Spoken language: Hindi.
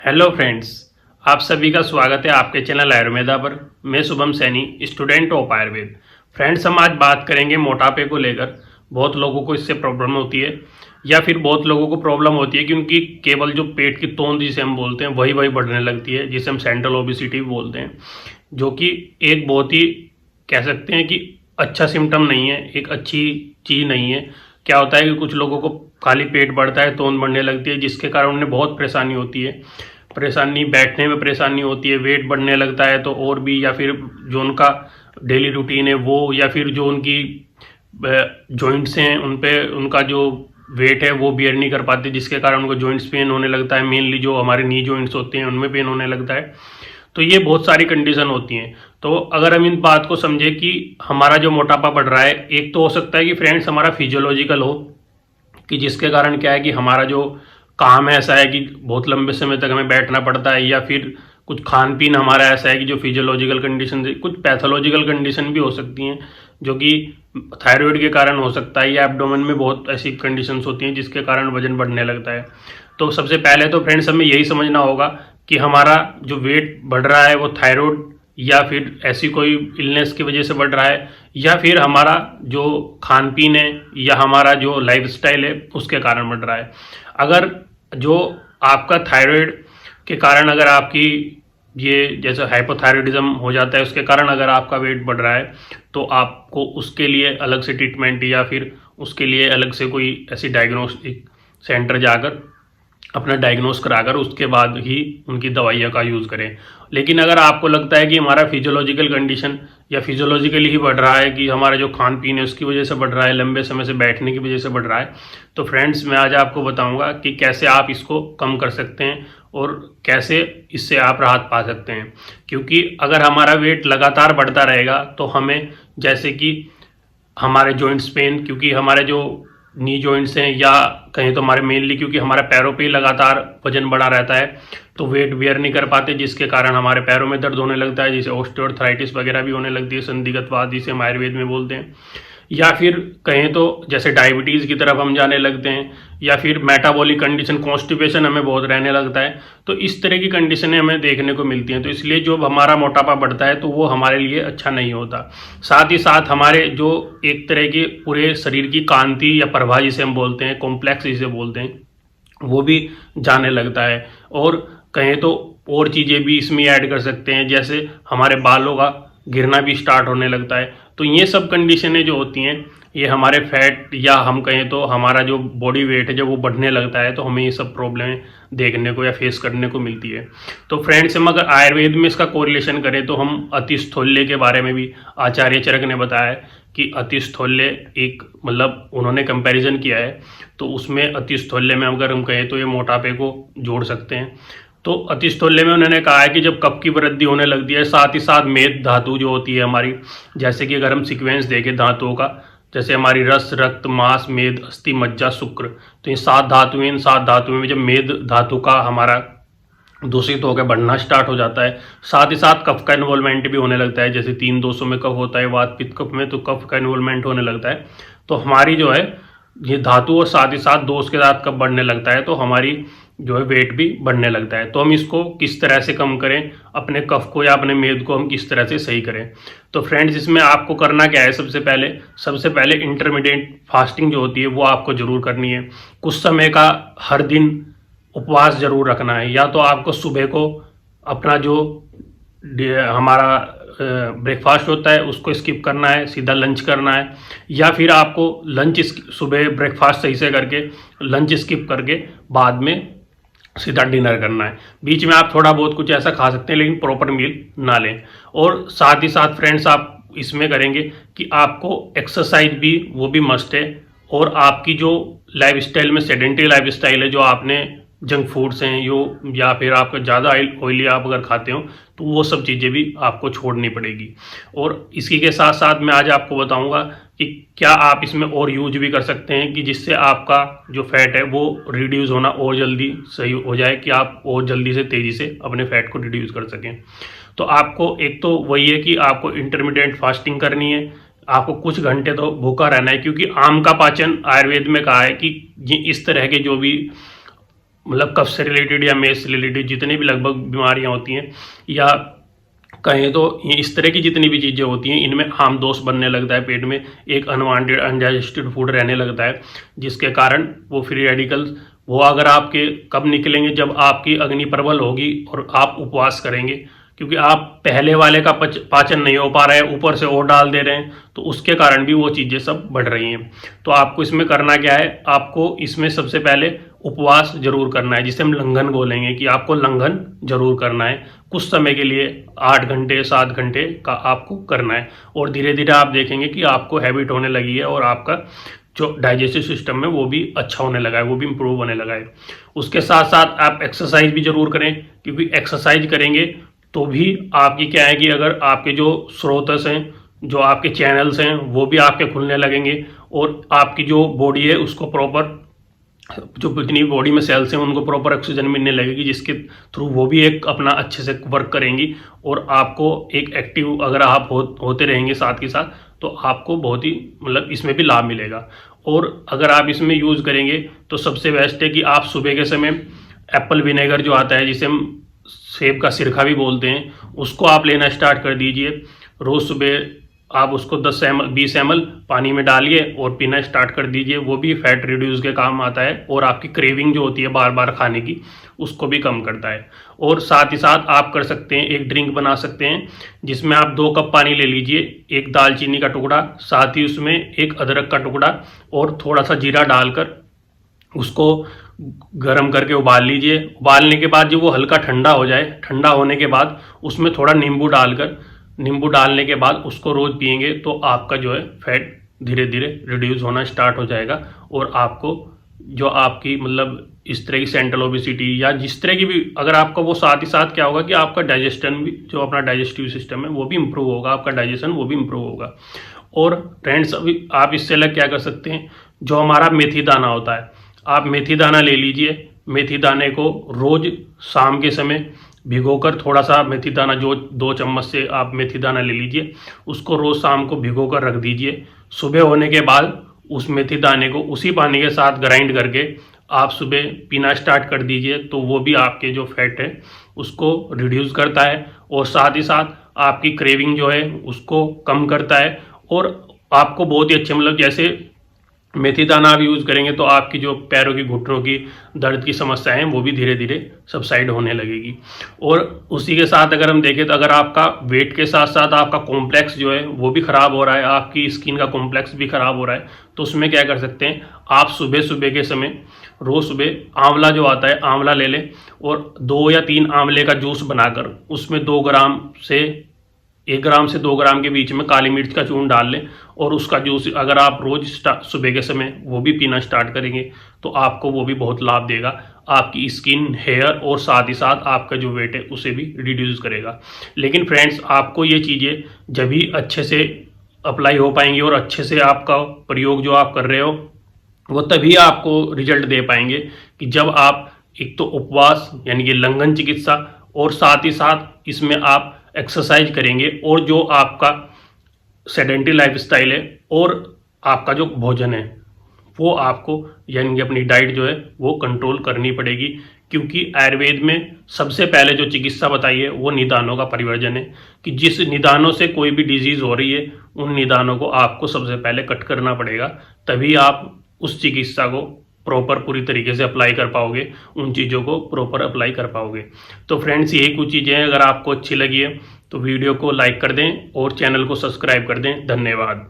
हेलो फ्रेंड्स, आप सभी का स्वागत है आपके चैनल आयुर्वेदा पर। मैं Shubham Saini, student of Ayurveda. Friends, हम आज बात करेंगे मोटापे को लेकर। बहुत लोगों को इससे प्रॉब्लम होती है या फिर बहुत लोगों को प्रॉब्लम होती है कि उनकी केवल जो पेट की तोंद जिसे हम बोलते हैं वही बढ़ने लगती है, जिसे हम सेंट्रल ओबेसिटी बोलते हैं, जो कि एक बहुत ही कह सकते हैं कि अच्छा सिम्टम नहीं है, एक अच्छी चीज़ नहीं है। क्या होता है कि कुछ लोगों को खाली पेट बढ़ता है, तोंद बढ़ने लगती है, जिसके कारण उन्हें बहुत परेशानी होती है। परेशानी बैठने में परेशानी होती है, वेट बढ़ने लगता है तो और भी, या फिर जो उनका डेली रूटीन है वो, या फिर जो उनकी जॉइंट्स हैं उन पे उनका जो वेट है वो बियर नहीं कर पाते, जिसके कारण उनको जॉइंट्स पेन होने लगता है। मेनली जो हमारे नी जॉइंट्स होते हैं उनमें पेन होने लगता है। तो ये बहुत सारी कंडीशन होती हैं। तो अगर हम इन बात को समझे कि हमारा जो मोटापा बढ़ रहा है, एक तो हो सकता है कि फ्रेंड्स हमारा फिजियोलॉजिकल हो, कि जिसके कारण क्या है कि हमारा जो काम है ऐसा है कि बहुत लंबे समय तक हमें बैठना पड़ता है, या फिर कुछ खान पीन हमारा ऐसा है कि जो फिजियोलॉजिकल कंडीशन से, कुछ पैथोलॉजिकल कंडीशन भी हो सकती हैं जो कि थायराइड के कारण हो सकता है, या एब्डोमेन में बहुत ऐसी कंडीशंस होती हैं जिसके कारण वजन बढ़ने लगता है। तो सबसे पहले तो फ्रेंड्स हमें यही समझना होगा कि हमारा जो वेट बढ़ रहा है वो थायराइड या फिर ऐसी कोई इलनेस की वजह से बढ़ रहा है, या फिर हमारा जो खान पीन है या हमारा जो लाइफस्टाइल है उसके कारण बढ़ रहा है। अगर जो आपका थायराइड के कारण अगर आपकी ये जैसे हाइपोथायराइडिज्म हो जाता है, उसके कारण अगर आपका वेट बढ़ रहा है, तो आपको उसके लिए अलग से ट्रीटमेंट या फिर उसके लिए अलग से कोई ऐसी डायग्नोस्टिक सेंटर जाकर अपना डायग्नोस कराकर उसके बाद ही उनकी दवाइयों का यूज़ करें। लेकिन अगर आपको लगता है कि हमारा फिजियोलॉजिकल कंडीशन या फिजियोलॉजिकली ही बढ़ रहा है, कि हमारा जो खान पीन है उसकी वजह से बढ़ रहा है, लंबे समय से बैठने की वजह से बढ़ रहा है, तो फ्रेंड्स मैं आज आपको बताऊंगा कि कैसे आप इसको कम कर सकते हैं और कैसे इससे आप राहत पा सकते हैं। क्योंकि अगर हमारा वेट लगातार बढ़ता रहेगा तो हमें, जैसे कि हमारे जॉइंट्स पेन, क्योंकि हमारे जो नी जॉइंट्स हैं, या कहीं तो हमारे मेनली क्योंकि हमारे पैरों पे ही लगातार वजन बढ़ा रहता है तो वेट बियर नहीं कर पाते, जिसके कारण हमारे पैरों में दर्द होने लगता है, जिसे ऑस्टियोआर्थराइटिस वगैरह भी होने लगती है, संधिगतवात जिसे हम आयुर्वेद में बोलते हैं। या फिर कहें तो जैसे डायबिटीज़ की तरफ हम जाने लगते हैं, या फिर मेटाबॉलिक कंडीशन, कॉन्स्टिपेशन हमें बहुत रहने लगता है। तो इस तरह की कंडीशनें हमें देखने को मिलती हैं। तो इसलिए जो हमारा मोटापा बढ़ता है तो वो हमारे लिए अच्छा नहीं होता। साथ ही साथ हमारे जो एक तरह के पूरे शरीर की कांति या प्रभा जिसे हम बोलते हैं, कॉम्प्लेक्स जिसे बोलते हैं, वो भी जाने लगता है। और कहें तो और चीज़ें भी इसमें ऐड कर सकते हैं, जैसे हमारे बालों का गिरना भी स्टार्ट होने लगता है। तो ये सब कंडीशनें जो होती हैं, ये हमारे फैट या हम कहें तो हमारा जो बॉडी वेट है जब वो बढ़ने लगता है तो हमें ये सब प्रॉब्लम देखने को या फेस करने को मिलती है। तो फ्रेंड्स, हम अगर आयुर्वेद में इसका कोरिलेशन करें तो हम अतिस्थौल्य के बारे में भी आचार्य चरक ने बताया है कि अतिस्थौल्य एक, मतलब उन्होंने कंपैरिजन किया है, तो उसमें अतिस्थौल्य में अगर हम कहें तो ये मोटापे को जोड़ सकते हैं। तो अतिस्थौल्य में उन्होंने कहा है कि जब कफ की वृद्धि होने लगती है, साथ ही साथ मेद धातु जो होती है हमारी, जैसे कि अगर हम सीक्वेंस देखें धातुओं का, जैसे हमारी रस, रक्त, मांस, मेद, अस्थि, मज्जा, शुक्र, तो ये 7 धातुएं, इन 7 धातुओं में जब मेद धातु का हमारा दूषित होकर बढ़ना स्टार्ट हो जाता है, साथ ही साथ कफ का इन्वॉल्वमेंट भी होने लगता है। जैसे 3 दोषों में कफ होता है, वात पित्त कफ में, तो कफ का इन्वॉल्वमेंट होने लगता है। तो हमारी जो है ये धातु और साथ ही साथ दोष के साथ कफ बढ़ने लगता है तो हमारी जो है वेट भी बढ़ने लगता है। तो हम इसको किस तरह से कम करें, अपने कफ को या अपने मेद को हम किस तरह से सही करें। तो फ्रेंड्स, इसमें आपको करना क्या है, सबसे पहले इंटरमीडिएट फास्टिंग जो होती है वो आपको जरूर करनी है। कुछ समय का हर दिन उपवास जरूर रखना है। या तो आपको सुबह को अपना जो हमारा ब्रेकफास्ट होता है उसको स्किप करना है, सीधा लंच करना है, या फिर आपको लंच सुबह ब्रेकफास्ट सही से करके लंच स्किप करके बाद में सीधा डिनर करना है। बीच में आप थोड़ा बहुत कुछ ऐसा खा सकते हैं लेकिन प्रॉपर मील ना लें। और साथ ही साथ फ्रेंड्स, आप इसमें करेंगे कि आपको एक्सरसाइज भी, वो भी मस्ट है। और आपकी जो लाइफस्टाइल में सेडेंटरी लाइफस्टाइल है, जो आपने जंक फूड्स हैं यो, या फिर आपका ज़्यादा ऑयली आप अगर खाते हो तो वो सब चीज़ें भी आपको छोड़नी पड़ेगी। और इसी के साथ साथ मैं आज आपको बताऊंगा कि क्या आप इसमें और यूज भी कर सकते हैं कि जिससे आपका जो फैट है वो रिड्यूस होना और जल्दी सही हो जाए, कि आप और जल्दी से तेज़ी से अपने फैट को रिड्यूस कर सकें। तो आपको एक तो वही है कि आपको इंटरमीडिएट फास्टिंग करनी है, आपको कुछ घंटे तो भूखा रहना है, क्योंकि आम का पाचन आयुर्वेद में कहा है कि ये इस तरह के जो भी मतलब कफ से रिलेटेड या मेज से रिलेटेड जितनी भी लगभग बीमारियां होती हैं, या कहें तो ये इस तरह की जितनी भी चीज़ें होती हैं, इनमें आम दोष बनने लगता है, पेट में एक अनवांटेड अनडाइजेस्टेड फूड रहने लगता है, जिसके कारण वो फ्री रेडिकल्स वो अगर आपके कब निकलेंगे, जब आपकी अग्नि प्रबल होगी और आप उपवास करेंगे, क्योंकि आप पहले वाले का पाचन नहीं हो पा रहा है, ऊपर से और डाल दे रहे हैं, तो उसके कारण भी वो चीज़ें सब बढ़ रही हैं। तो आपको इसमें करना क्या है, आपको इसमें सबसे पहले उपवास जरूर करना है, जिसे हम लंघन बोलेंगे, कि आपको लंघन जरूर करना है कुछ समय के लिए, 8 घंटे 7 घंटे का आपको करना है। और धीरे धीरे आप देखेंगे कि आपको हैबिट होने लगी है और आपका जो डाइजेस्टिव सिस्टम है वो भी अच्छा होने लगा है, वो भी इम्प्रूव होने लगा है। उसके साथ साथ आप एक्सरसाइज भी जरूर करें, क्योंकि एक्सरसाइज करेंगे तो भी आपकी क्या है कि अगर आपके जो स्रोतस हैं, जो आपके चैनल्स हैं, वो भी आपके खुलने लगेंगे, और आपकी जो बॉडी है उसको प्रॉपर, जो जितनी बॉडी में सेल्स हैं उनको प्रॉपर ऑक्सीजन मिलने लगेगी, जिसके थ्रू वो भी एक अपना अच्छे से वर्क करेंगी, और आपको एक एक्टिव अगर आप होते रहेंगे साथ के साथ, तो आपको बहुत ही मतलब इसमें भी लाभ मिलेगा। और अगर आप इसमें यूज़ करेंगे तो सबसे बेस्ट है कि आप सुबह के समय एप्पल विनेगर जो आता है, जिसे हम सेब का सिरका भी बोलते हैं, उसको आप लेना स्टार्ट कर दीजिए। रोज़ सुबह आप उसको 20 ml पानी में डालिए और पीना स्टार्ट कर दीजिए, वो भी फैट रिड्यूस के काम आता है, और आपकी क्रेविंग जो होती है बार बार खाने की, उसको भी कम करता है। और साथ ही साथ आप कर सकते हैं, एक ड्रिंक बना सकते हैं, जिसमें आप 2 कप पानी ले लीजिए, एक दालचीनी का टुकड़ा, साथ ही उसमें एक अदरक का टुकड़ा और थोड़ा सा जीरा डालकर उसको गर्म करके उबाल लीजिए। उबालने के बाद जब वो हल्का ठंडा हो जाए, ठंडा होने के बाद उसमें थोड़ा नींबू डालने के बाद उसको रोज़ पिएंगे, तो आपका जो है फैट धीरे धीरे रिड्यूस होना स्टार्ट हो जाएगा, और आपको जो आपकी मतलब इस तरह की सेंट्रल ओबेसिटी या जिस तरह की भी, अगर आपका वो साथ ही साथ क्या होगा कि आपका डाइजेशन भी, जो अपना डाइजेस्टिव सिस्टम है वो भी इम्प्रूव होगा, आपका डाइजेशन वो भी इम्प्रूव होगा। और फ्रेंड्स अभी आप इससे अलग क्या कर सकते हैं, जो हमारा मेथी दाना होता है, आप मेथी दाना ले लीजिए। मेथी दाने को रोज़ शाम के समय भिगोकर, थोड़ा सा मेथी दाना, जो 2 चम्मच से आप मेथी दाना ले लीजिए, उसको रोज़ शाम को भिगोकर रख दीजिए। सुबह होने के बाद उस मेथी दाने को उसी पानी के साथ ग्राइंड करके आप सुबह पीना स्टार्ट कर दीजिए, तो वो भी आपके जो फैट है उसको रिड्यूस करता है, और साथ ही साथ आपकी क्रेविंग जो है उसको कम करता है, और आपको बहुत ही अच्छे मतलब जैसे मेथी दाना आप यूज़ करेंगे तो आपकी जो पैरों की, घुटनों की दर्द की समस्याएं हैं वो भी धीरे धीरे सबसाइड होने लगेगी। और उसी के साथ अगर हम देखें तो अगर आपका वेट के साथ साथ आपका कॉम्प्लेक्स जो है वो भी ख़राब हो रहा है, आपकी स्किन का कॉम्प्लेक्स भी ख़राब हो रहा है, तो उसमें क्या कर सकते हैं, आप सुबह सुबह के समय रोज़ सुबह आंवला जो आता है, आंवला ले लें, और 2 या 3 आंवले का जूस बनाकर उसमें 2 ग्राम से 1 ग्राम से 2 ग्राम के बीच में काली मिर्च का चूर्ण डाल लें, और उसका जूस अगर आप रोज सुबह के समय वो भी पीना स्टार्ट करेंगे, तो आपको वो भी बहुत लाभ देगा, आपकी स्किन, हेयर और साथ ही साथ आपका जो वेट है उसे भी रिड्यूस करेगा। लेकिन फ्रेंड्स आपको ये चीज़ें जब भी अच्छे से अप्लाई हो पाएंगी और अच्छे से आपका प्रयोग जो आप कर रहे हो वो तभी आपको रिजल्ट दे पाएंगे, कि जब आप एक तो उपवास यानी कि लंघन चिकित्सा, और साथ ही साथ इसमें आप एक्सरसाइज करेंगे, और जो आपका सेडेंटरी लाइफस्टाइल है और आपका जो भोजन है वो आपको यानी कि अपनी डाइट जो है वो कंट्रोल करनी पड़ेगी, क्योंकि आयुर्वेद में सबसे पहले जो चिकित्सा बताई है वो निदानों का परिवर्जन है, कि जिस निदानों से कोई भी डिजीज़ हो रही है उन निदानों को आपको सबसे पहले कट करना पड़ेगा, तभी आप उस चिकित्सा को प्रॉपर पूरी तरीके से अप्लाई कर पाओगे, उन चीज़ों को प्रॉपर अप्लाई कर पाओगे। तो फ्रेंड्स यही कुछ चीज़ें हैं, अगर आपको अच्छी लगी है तो वीडियो को लाइक कर दें और चैनल को सब्सक्राइब कर दें। धन्यवाद।